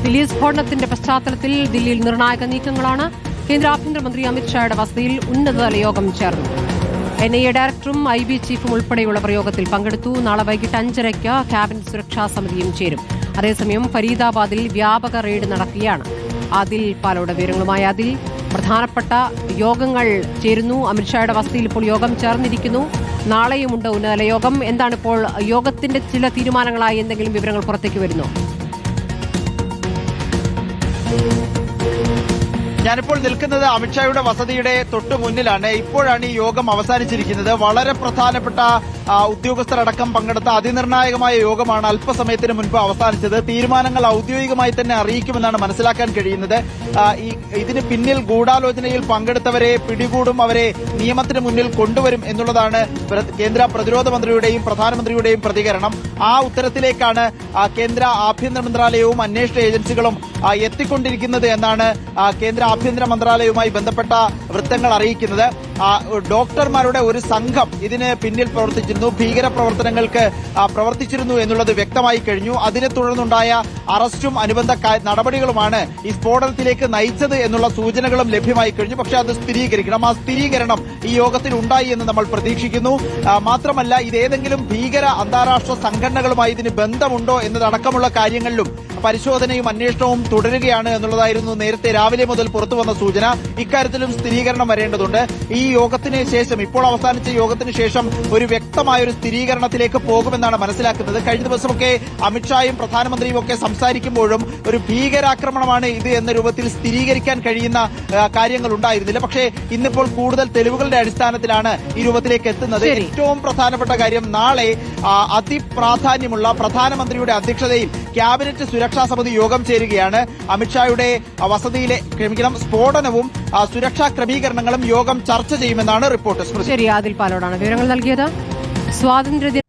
ദില്ലി സ്ഫോടനത്തിന്റെ പശ്ചാത്തലത്തിൽ ദില്ലിയിൽ നിർണായക നീക്കങ്ങളാണ്. കേന്ദ്ര ആഭ്യന്തരമന്ത്രി അമിത്ഷായുടെ വസതിയിൽ ഉന്നതതല യോഗം ചേർന്നു. NIA ഡയറക്ടറും IB ചീഫും ഉൾപ്പെടെയുള്ളവർ യോഗത്തിൽ പങ്കെടുത്തു. നാളെ വൈകിട്ട് 5:30 ക്യാബിനറ്റ് സുരക്ഷാ സമിതിയും ചേരും. അതേസമയം ഫരീദാബാദിൽ വ്യാപക റെയ്ഡ് നടക്കുകയാണ്. ആദിൽ പാലോട് വിവരങ്ങളുമായി. ആദിൽ, പ്രധാനപ്പെട്ട യോഗങ്ങൾ ചേരുന്നു. അമിത്ഷായുടെ വസതിയിൽ ഇപ്പോൾ യോഗം ചേർന്നിരിക്കുന്നു. നാളെയുമുണ്ട് ഉന്നതതല യോഗം. എന്താണിപ്പോൾ യോഗത്തിന്റെ ചില തീരുമാനങ്ങളായി എന്തെങ്കിലും വിവരങ്ങൾ പുറത്തേക്ക് വരുന്നു? ഞാനിപ്പോൾ നിൽക്കുന്നത് അമിത്ഷായുടെ വസതിയുടെ തൊട്ടു മുന്നിലാണ്. ഇപ്പോഴാണ് ഈ യോഗം അവസാനിച്ചിരിക്കുന്നത്. വളരെ പ്രധാനപ്പെട്ട ഉദ്യോഗസ്ഥരടക്കം പങ്കെടുത്ത അതിനിർണായകമായ യോഗമാണ് അല്പസമയത്തിന് മുൻപ് അവസാനിച്ചത്. തീരുമാനങ്ങൾ ഔദ്യോഗികമായി തന്നെ അറിയിക്കുമെന്നാണ് മനസ്സിലാക്കാൻ കഴിയുന്നത്. ഇതിന് പിന്നിൽ ഗൂഢാലോചനയിൽ പങ്കെടുത്തവരെ പിടികൂടും, അവരെ നിയമത്തിന് മുന്നിൽ കൊണ്ടുവരും എന്നുള്ളതാണ് കേന്ദ്ര പ്രതിരോധ മന്ത്രിയുടെയും പ്രധാനമന്ത്രിയുടെയും പ്രതികരണം. ആ ഉത്തരത്തിലേക്കാണ് കേന്ദ്ര ആഭ്യന്തര മന്ത്രാലയവും അന്വേഷണ ഏജൻസികളും എത്തിക്കൊണ്ടിരിക്കുന്നത് എന്നാണ് കേന്ദ്ര ആഭ്യന്തര മന്ത്രാലയവുമായി ബന്ധപ്പെട്ട വൃത്തങ്ങൾ അറിയിക്കുന്നത്. ഡോക്ടർമാരുടെ ഒരു സംഘം ഇതിന് പിന്നിൽ പ്രവർത്തിച്ചിരുന്നു, ഭീകരപ്രവർത്തനങ്ങൾക്ക് പ്രവർത്തിച്ചിരുന്നു എന്നുള്ളത് വ്യക്തമായി കഴിഞ്ഞു. അതിനെ തുടർന്നുണ്ടായ അറസ്റ്റും അനുബന്ധ നടപടികളുമാണ് ഈ സ്ഫോടനത്തിലേക്ക് നയിച്ചത് എന്നുള്ള സൂചനകളും ലഭ്യമായി കഴിഞ്ഞു. പക്ഷേ അത് സ്ഥിരീകരിക്കണം. ആ സ്ഥിരീകരണം ഈ യോഗത്തിൽ ഉണ്ടായി എന്ന് നമ്മൾ പ്രതീക്ഷിക്കുന്നു. മാത്രമല്ല, ഇതേതെങ്കിലും ഭീകര അന്താരാഷ്ട്ര സംഘടനകളുമായി ഇതിന് ബന്ധമുണ്ടോ എന്നതടക്കമുള്ള കാര്യങ്ങളിലും പരിശോധനയും അന്വേഷണവും തുടരുകയാണ് എന്നുള്ളതായിരുന്നു നേരത്തെ രാവിലെ മുതൽ പുറത്തുവന്ന സൂചന. ഇക്കാര്യത്തിലും സ്ഥിരീകരണം വരേണ്ടതുണ്ട്. ഈ യോഗത്തിന് ശേഷം, ഇപ്പോൾ അവസാനിച്ച യോഗത്തിന് ശേഷം ഒരു വ്യക്തമായ ഒരു സ്ഥിരീകരണത്തിലേക്ക് പോകുമെന്നാണ് മനസ്സിലാക്കുന്നത്. കഴിഞ്ഞ ദിവസമൊക്കെ അമിത്ഷായും പ്രധാനമന്ത്രിയും ഒക്കെ സംസാരിക്കുമ്പോഴും ഒരു ഭീകരാക്രമണമാണ് ഇത് എന്ന രൂപത്തിൽ സ്ഥിരീകരിക്കാൻ കഴിയുന്ന കാര്യങ്ങൾ ഉണ്ടായിരുന്നില്ല. പക്ഷേ ഇന്നിപ്പോൾ കൂടുതൽ തെളിവുകളുടെ അടിസ്ഥാനത്തിലാണ് ഈ രൂപത്തിലേക്ക് എത്തുന്നത്. ഏറ്റവും പ്രധാനപ്പെട്ട കാര്യം, നാളെ അതിപ്രാധാന്യമുള്ള പ്രധാനമന്ത്രിയുടെ അധ്യക്ഷതയിൽ ക്യാബിനറ്റ് സുരക്ഷാ സമിതി യോഗം ചേരുകയാണ്. അമിത്ഷായുടെ വസതിയിലെ സ്ഫോടനവും സുരക്ഷാ ക്രമീകരണങ്ങളും യോഗം ചർച്ച ചെയ്യുമെന്നാണ് റിപ്പോർട്ട്. ശരി, ആദിൽ പാലോടാണ് വിവരങ്ങൾ നൽകിയത്. സ്വാതന്ത്ര്യ